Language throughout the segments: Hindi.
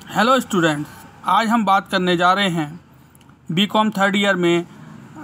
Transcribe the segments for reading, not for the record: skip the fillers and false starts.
हेलो स्टूडेंट्स, आज हम बात करने जा रहे हैं बीकॉम थर्ड ईयर में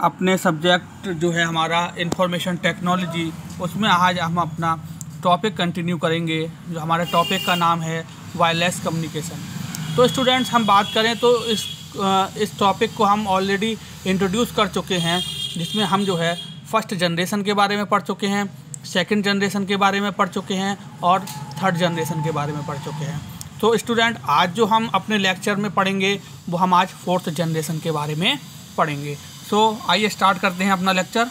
अपने सब्जेक्ट जो है हमारा इंफॉर्मेशन टेक्नोलॉजी, उसमें आज हम अपना टॉपिक कंटिन्यू करेंगे। जो हमारे टॉपिक का नाम है वायरलेस कम्युनिकेशन। तो स्टूडेंट्स, हम बात करें तो इस टॉपिक को हम ऑलरेडी इंट्रोड्यूस कर चुके हैं, जिसमें हम जो है फर्स्ट जनरेशन के बारे में पढ़ चुके हैं, सेकंड जनरेशन के बारे में पढ़ चुके हैं और थर्ड जनरेशन के बारे में पढ़ चुके हैं। तो स्टूडेंट, आज जो हम अपने लेक्चर में पढ़ेंगे वो हम आज फोर्थ जनरेशन के बारे में पढ़ेंगे। सो आइए स्टार्ट करते हैं अपना लेक्चर।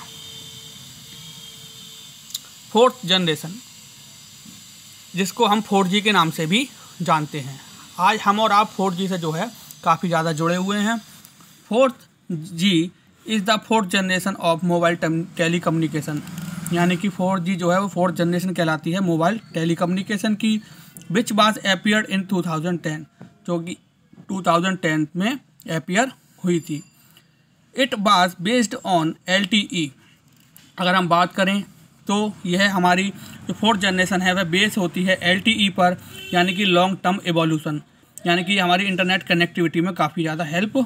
फोर्थ जनरेशन, जिसको हम 4G के नाम से भी जानते हैं। आज हम और आप 4G से जो है काफ़ी ज़्यादा जुड़े हुए हैं। 4G is the fourth generation of mobile telecommunication, यानी कि 4G जो है वो फोर्थ जनरेशन कहलाती है मोबाइल टेली कम्युनिकेशन की, विच वाज एपियर इन 2010, जो कि 2010 में एपियर हुई थी। It was based on LTE। अगर हम बात करें तो यह हमारी जो फोर्थ जनरेशन है वह बेस होती है LTE पर, यानी कि लॉन्ग टर्म एवोल्यूशन, यानी कि हमारी इंटरनेट कनेक्टिविटी में काफ़ी ज़्यादा हेल्प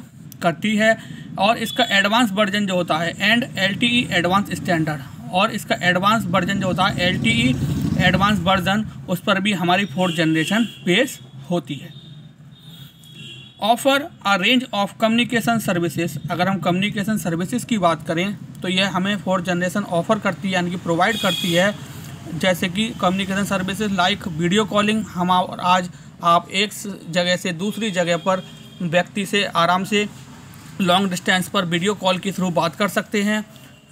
करती है। और इसका एडवांस वर्जन जो होता है एंड LTE एडवांस स्टैंडर्ड, और इसका एडवांस वर्जन जो होता है LTE एडवांस वर्जन, उस पर भी हमारी फोर्थ जनरेशन बेस होती है। Offer a range of communication services. अगर हम कम्युनिकेशन सर्विसेज की बात करें तो यह हमें फोर्थ जनरेशन ऑफर करती है, यानी कि प्रोवाइड करती है। जैसे कि communication services like video calling, हम और आज आप एक जगह से दूसरी जगह पर व्यक्ति से आराम से लॉन्ग डिस्टेंस पर वीडियो कॉल के थ्रू बात कर सकते हैं।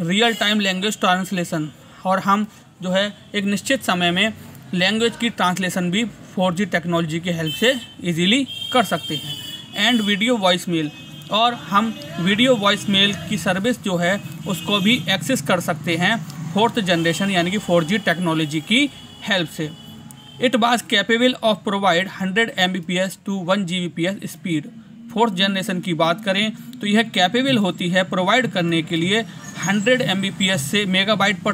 रियल टाइम लैंग्वेज ट्रांसलेशन, और हम जो है एक निश्चित समय में लैंग्वेज की ट्रांसलेशन भी 4G टेक्नोलॉजी की हेल्प से इजीली कर सकते हैं। एंड वीडियो वॉइस मेल, और हम वीडियो वॉइस मेल की सर्विस जो है उसको भी एक्सेस कर सकते हैं फोर्थ जनरेशन यानी कि 4G टेक्नोलॉजी की हेल्प से। It was capable of provide 100 Mbps to 1 Gbps speed. Fourth generation की बात करें तो यह कैपेबल होती है प्रोवाइड करने के लिए 100 Mbps से मेगाबिट पर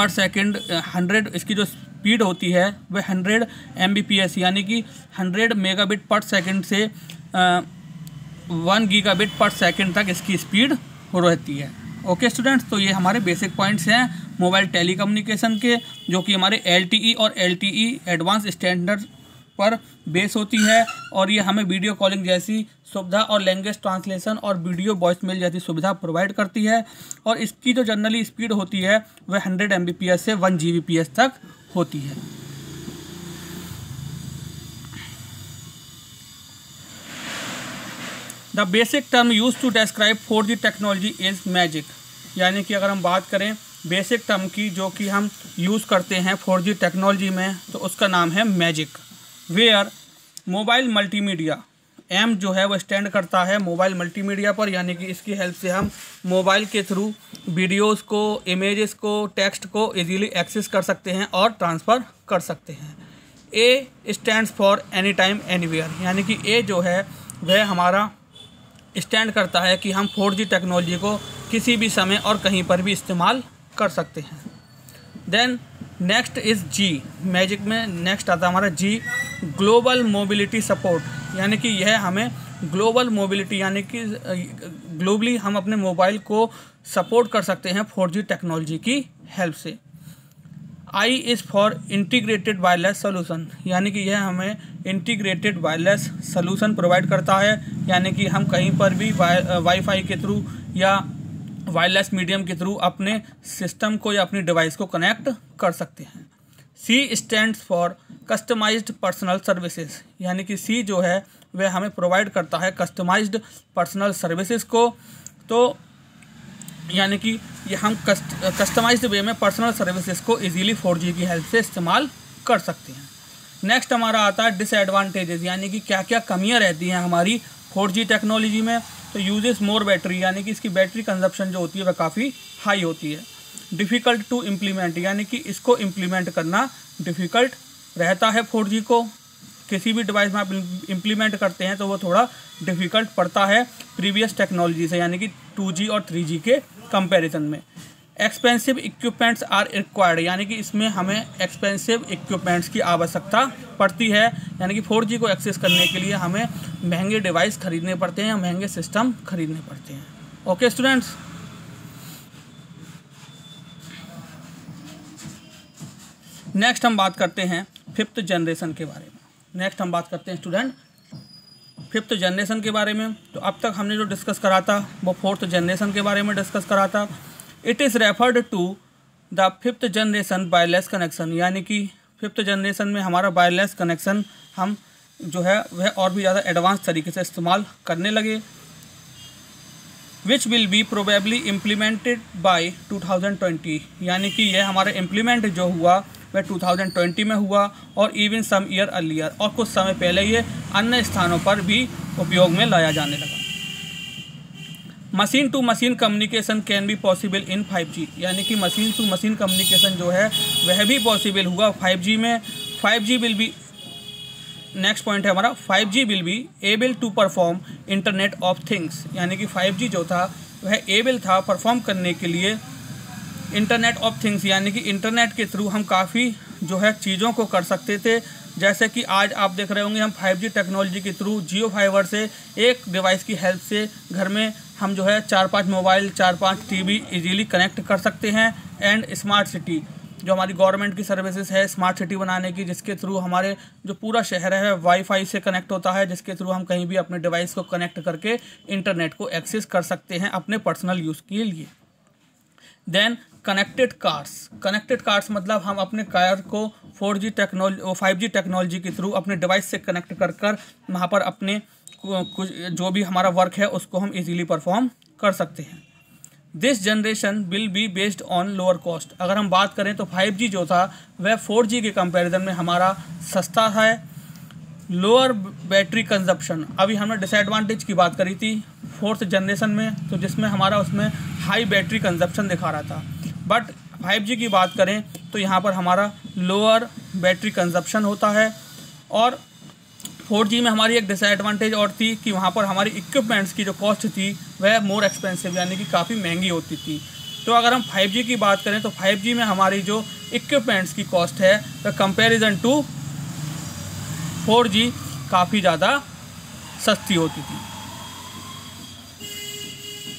सेकेंड 100, इसकी जो स्पीड होती है वह 100 Mbps यानी कि 100 मेगाबिट पर सेकेंड से 1 गीगाबिट पर सेकेंड तक इसकी स्पीड रहती है। ओके स्टूडेंट्स, तो ये हमारे बेसिक पॉइंट्स हैं मोबाइल टेली कम्युनिकेशन के, जो कि हमारे LTE और LTE एडवांस स्टैंडर्ड पर बेस होती है। और ये हमें वीडियो कॉलिंग जैसी सुविधा और लैंग्वेज ट्रांसलेशन और वीडियो वॉइस मेल जैसी सुविधा प्रोवाइड करती है। और इसकी जो जनरली स्पीड होती है वह 100 Mbps से 1 Gbps तक होती है। The basic term use to describe 4G technology is magic, यानी कि अगर हम बात करें बेसिक टर्म की जो कि हम यूज़ करते हैं 4G टेक्नोलॉजी में, तो उसका नाम है magic. Where mobile multimedia, M जो है वो स्टैंड करता है मोबाइल मल्टीमीडिया पर, यानी कि इसकी हेल्प से हम मोबाइल के थ्रू वीडियोस को, इमेजेस को, टेक्स्ट को इजीली एक्सेस कर सकते हैं और ट्रांसफ़र कर सकते हैं। ए stands for any time anywhere, यानी कि ए जो है वह हमारा स्टैंड करता है कि हम 4G टेक्नोलॉजी को किसी भी समय और कहीं पर भी इस्तेमाल कर सकते हैं। Then next is G, magic में नेक्स्ट आता है हमारा जी, ग्लोबल मोबिलिटी सपोर्ट, यानी कि यह हमें ग्लोबल मोबिलिटी यानी कि ग्लोबली हम अपने मोबाइल को सपोर्ट कर सकते हैं 4G टेक्नोलॉजी की हेल्प से। I is for integrated wireless solution, यानी कि यह हमें इंटीग्रेटेड वायरलेस सोल्यूशन प्रोवाइड करता है, यानी कि हम कहीं पर भी वाईफाई के थ्रू या वायरलेस मीडियम के थ्रू अपने सिस्टम को या अपनी डिवाइस को कनेक्ट कर सकते हैं। C stands for customized personal services, यानी कि सी जो है वह हमें प्रोवाइड करता है कस्टमाइज्ड पर्सनल सर्विसेज को। तो यानी कि ये हम कस्टमाइज्ड वे में पर्सनल सर्विसेज को इजीली 4G की हेल्प से इस्तेमाल कर सकते हैं। नेक्स्ट हमारा आता है डिसएडवांटेजेस, यानी कि क्या क्या कमियां रहती हैं हमारी 4G टेक्नोलॉजी में। तो यूजेस मोर बैटरी, यानी कि इसकी बैटरी कंजप्शन जो होती है वह काफ़ी हाई होती है। डिफ़िकल्ट टू इम्प्लीमेंट, यानी कि इसको इम्प्लीमेंट करना डिफ़िकल्ट रहता है 4G को। किसी भी डिवाइस में आप इम्प्लीमेंट करते हैं तो वो थोड़ा डिफ़िकल्ट पड़ता है प्रीवियस टेक्नोलॉजी से, यानी कि 2G और 3G के कंपैरिजन में। एक्सपेंसिव इक्विपमेंट्स आर रिक्वायर्ड, यानी कि इसमें हमें एक्सपेंसिव इक्विपमेंट्स की आवश्यकता पड़ती है, यानी कि 4G को एक्सेस करने के लिए हमें महंगे डिवाइस खरीदने पड़ते हैं, महंगे सिस्टम खरीदने पड़ते हैं। ओके स्टूडेंट्स, नेक्स्ट हम बात करते हैं 5th जनरेशन के बारे में। नेक्स्ट हम बात करते हैं स्टूडेंट 5th जनरेशन के बारे में। तो अब तक हमने जो डिस्कस करा था वो 4th जनरेशन के बारे में डिस्कस करा था। It is referred to the 5th generation wireless connection, यानी कि 5th जनरेशन में हमारा वायरलेस कनेक्शन हम जो है वह और भी ज़्यादा एडवांस तरीके से इस्तेमाल करने लगे। Which will be probably implemented by 2020, यानी कि यह हमारा इम्प्लीमेंट जो हुआ वह 2020 में हुआ और इवन सम ईयर अर्लियर, और कुछ समय पहले ये अन्य स्थानों पर भी उपयोग में लाया जाने लगा। Machine to machine communication can be possible in 5G, यानी कि मशीन टू मशीन कम्युनिकेशन जो है वह भी पॉसिबल हुआ 5G में। 5G will B, next point है हमारा, 5G will be able to perform internet of things, यानी कि 5G जो था वह एबल था परफॉर्म करने के लिए इंटरनेट ऑफ थिंग्स, यानी कि इंटरनेट के थ्रू हम काफ़ी जो है चीज़ों को कर सकते थे। जैसे कि आज आप देख रहे होंगे हम 5G टेक्नोलॉजी के थ्रू जियो फाइबर से एक डिवाइस की हेल्प से घर में हम जो है 4-5 मोबाइल 4-5 टीवी इजीली कनेक्ट कर सकते हैं। एंड स्मार्ट सिटी जो हमारी गवर्नमेंट की सर्विसेज है स्मार्ट सिटी बनाने की, जिसके थ्रू हमारे जो पूरा शहर है वाईफाई से कनेक्ट होता है, जिसके थ्रू हम कहीं भी अपने डिवाइस को कनेक्ट करके इंटरनेट को एक्सेस कर सकते हैं अपने पर्सनल यूज़ के लिए। देन कनेक्टेड कार्स मतलब हम अपने कार को 4G टेक्नोलॉजी 5G टेक्नोलॉजी के थ्रू अपने डिवाइस से कनेक्ट कर वहाँ पर अपने कुछ जो भी हमारा वर्क है उसको हम इजीली परफॉर्म कर सकते हैं। This generation will be based on lower cost, अगर हम बात करें तो 5G जो था वह 4G के कंपैरिजन में हमारा सस्ता है। लोअर बैटरी कंजप्शन, अभी हमने डिसएडवांटेज की बात करी थी 4th जनरेशन में, तो जिसमें हमारा उसमें हाई बैटरी कंजप्शन दिखा रहा था। बट 5G की बात करें तो यहाँ पर हमारा लोअर बैटरी कंजप्शन होता है। और 4G में हमारी एक डिसएडवांटेज और थी कि वहाँ पर हमारी इक्विपमेंट्स की जो कॉस्ट थी वह मोर एक्सपेंसिव, यानी कि काफ़ी महंगी होती थी। तो अगर हम 5G की बात करें तो 5G में हमारी जो इक्विपमेंट्स की कॉस्ट है वह कंपैरिजन टू 4G काफ़ी ज़्यादा सस्ती होती थी।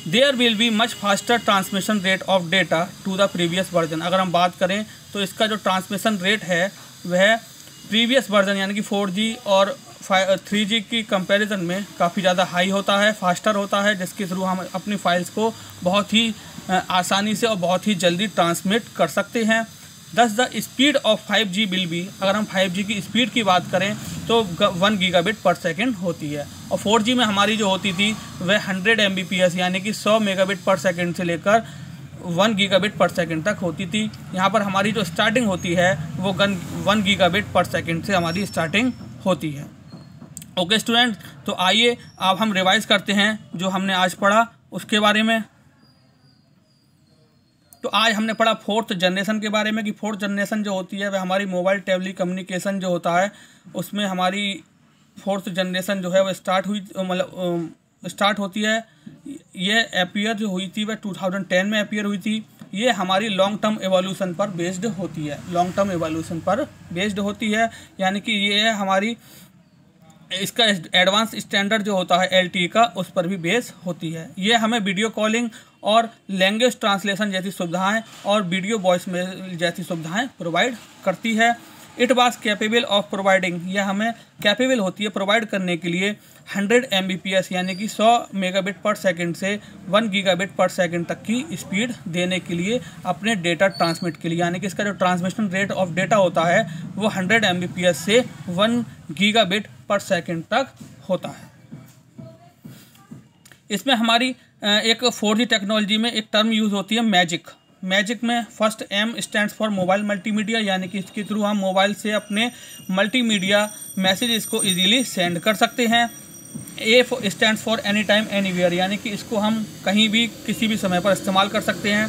There will be much faster transmission rate of data to the previous version, अगर हम बात करें तो इसका जो ट्रांसमिशन रेट है वह प्रीवियस वर्जन यानी कि 4G और 3G की कंपैरिजन में काफ़ी ज़्यादा हाई होता है, फास्टर होता है, जिसके थ्रू हम अपनी फाइल्स को बहुत ही आसानी से और बहुत ही जल्दी ट्रांसमिट कर सकते हैं। दस the speed of 5G will B, अगर हम 5G की स्पीड की बात करें तो 1 गीगाबिट पर सेकेंड होती है, और 4G में हमारी जो होती थी वह 100 Mbps यानी कि 100 मेगाबिट पर सेकेंड से लेकर 1 गीगाबिट पर सेकेंड तक होती थी। यहाँ पर हमारी जो स्टार्टिंग होती है वो 1 गीगाबिट पर सेकेंड से हमारी स्टार्टिंग होती है। ओके स्टूडेंट, तो आइए अब हम रिवाइज करते हैं जो हमने आज पढ़ा उसके बारे में। तो आज हमने पढ़ा 4th जनरेशन के बारे में कि 4th जनरेशन जो होती है वह हमारी मोबाइल टेली कम्युनिकेशन जो होता है उसमें हमारी 4th जनरेशन जो है वह स्टार्ट होती है। ये अपीयर जो हुई थी वह 2010 में अपीयर हुई थी। ये हमारी लॉन्ग टर्म एवोल्यूशन पर बेस्ड होती है, लॉन्ग टर्म एवोल्यूशन पर बेस्ड होती है, यानी कि ये हमारी इसका एडवांस स्टैंडर्ड जो होता है LTE का उस पर भी बेस होती है। ये हमें वीडियो कॉलिंग और लैंग्वेज ट्रांसलेशन जैसी सुविधाएं और वीडियो वॉइस मेल जैसी सुविधाएं प्रोवाइड करती है। It was capable of providing, यह हमें कैपेबल होती है प्रोवाइड करने के लिए 100 Mbps यानी कि 100 मेगाबिट पर सेकेंड से 1 गीगाबिट पर सेकेंड तक की स्पीड देने के लिए अपने डेटा ट्रांसमिट के लिए, यानी कि इसका जो ट्रांसमिशन रेट ऑफ डेटा होता है वो 100 Mbps से 1 गीगाबिट पर सेकेंड तक होता है। इसमें हमारी एक 4G टेक्नोलॉजी में एक टर्म यूज़ होती है मैजिक। मैजिक में first M stands for mobile multimedia, यानी कि इसके थ्रू हम मोबाइल से अपने मल्टीमीडिया मैसेजेस को इजीली सेंड कर सकते हैं। A stands for any time anywhere, यानी कि इसको हम कहीं भी किसी भी समय पर इस्तेमाल कर सकते हैं।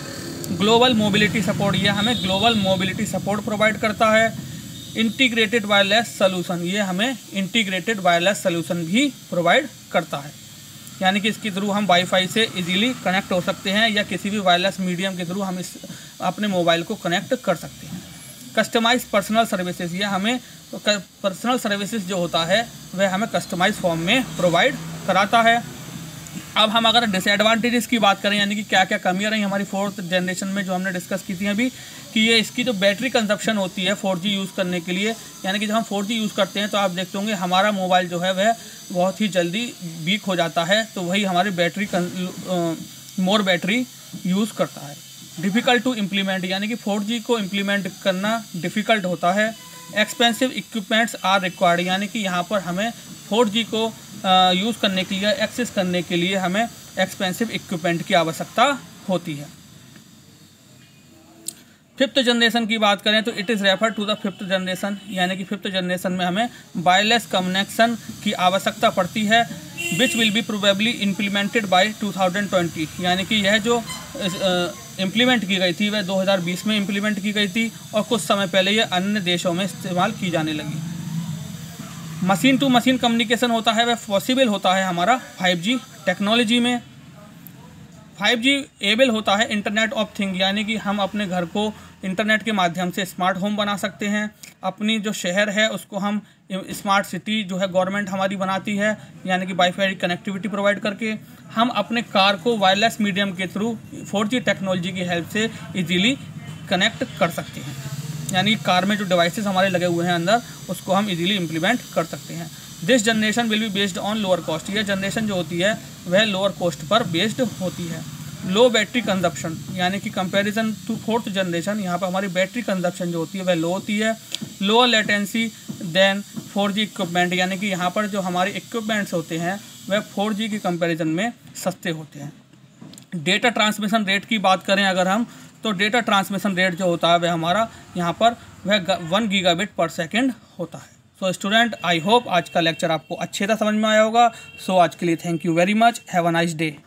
ग्लोबल मोबिलिटी सपोर्ट, यह हमें ग्लोबल मोबिलिटी सपोर्ट प्रोवाइड करता है। इंटीग्रेटेड वायरलेस सॉल्यूशन, ये हमें इंटीग्रेटेड वायरलेस सॉल्यूशन भी प्रोवाइड करता है। यानी कि इसके थ्रू हम वाईफाई से इजीली कनेक्ट हो सकते हैं या किसी भी वायरलेस मीडियम के थ्रू हम इस अपने मोबाइल को कनेक्ट कर सकते हैं। कस्टमाइज पर्सनल सर्विसेज, ये हमें पर्सनल सर्विसेज जो होता है वह हमें कस्टमाइज फॉर्म में प्रोवाइड कराता है। अब हम अगर डिसएडवांटेजेस की बात करें, यानी कि क्या क्या कमियां रही हमारी 4th जनरेशन में जो हमने डिस्कस की थी अभी, कि ये इसकी जो बैटरी कंजप्शन होती है 4G यूज़ करने के लिए, यानी कि जब हम 4G यूज़ करते हैं तो आप देखते होंगे हमारा मोबाइल जो है वह बहुत ही जल्दी वीक हो जाता है, तो वही हमारी बैटरी मोर बैटरी यूज़ करता है। डिफ़िकल्ट टू इम्प्लीमेंट, यानी कि 4G को इम्प्लीमेंट करना डिफ़िकल्ट होता है। एक्सपेंसिव इक्विपमेंट्स आर रिक्वायर्ड, यानी कि यहाँ पर हमें 4G को यूज़ करने के लिए, एक्सेस करने के लिए हमें एक्सपेंसिव इक्विपमेंट की आवश्यकता होती है। 5th जनरेशन की बात करें तो it is refer to the 5th generation, यानी कि 5th जनरेशन में हमें वायरलेस कनेक्शन की आवश्यकता पड़ती है, which will be probably implemented by 2020, यानी कि यह जो इम्प्लीमेंट की गई थी वह 2020 में इम्प्लीमेंट की गई थी और कुछ समय पहले यह अन्य देशों में इस्तेमाल की जाने लगी। मशीन टू मशीन कम्युनिकेशन होता है वह पॉसिबल होता है हमारा 5G टेक्नोलॉजी में। 5G एबल होता है इंटरनेट ऑफ थिंग, यानी कि हम अपने घर को इंटरनेट के माध्यम से स्मार्ट होम बना सकते हैं। अपनी जो शहर है उसको हम स्मार्ट सिटी जो है गवर्नमेंट हमारी बनाती है, यानी कि वाईफाई कनेक्टिविटी प्रोवाइड करके हम अपने कार को वायरलेस मीडियम के थ्रू 4G टेक्नोलॉजी की हेल्प से इजीली कनेक्ट कर सकते हैं, यानी कार में जो डिवाइसेस हमारे लगे हुए हैं अंदर उसको हम इजीली इम्प्लीमेंट कर सकते हैं। This generation will be based on lower cost, यह जनरेशन जो होती है वह लोअर कॉस्ट पर बेस्ड होती है। लो बैटरी कंजप्शन, यानी कि कंपैरिजन टू 4th जनरेशन यहाँ पर हमारी बैटरी कंजप्शन जो होती है वह लो होती है। Lower latency then 4G equipment, यानी कि यहाँ पर जो हमारे इक्विपमेंट्स होते हैं वह 4G के कंपैरिजन में सस्ते होते हैं। डेटा ट्रांसमिशन रेट की बात करें अगर हम, तो डेटा ट्रांसमिशन रेट जो होता है वह हमारा यहाँ पर वह 1 गीगाबिट पर सेकेंड होता है। सो स्टूडेंट, आई होप आज का लेक्चर आपको अच्छे तरह समझ में आया होगा। सो आज के लिए thank you very much, have a nice day.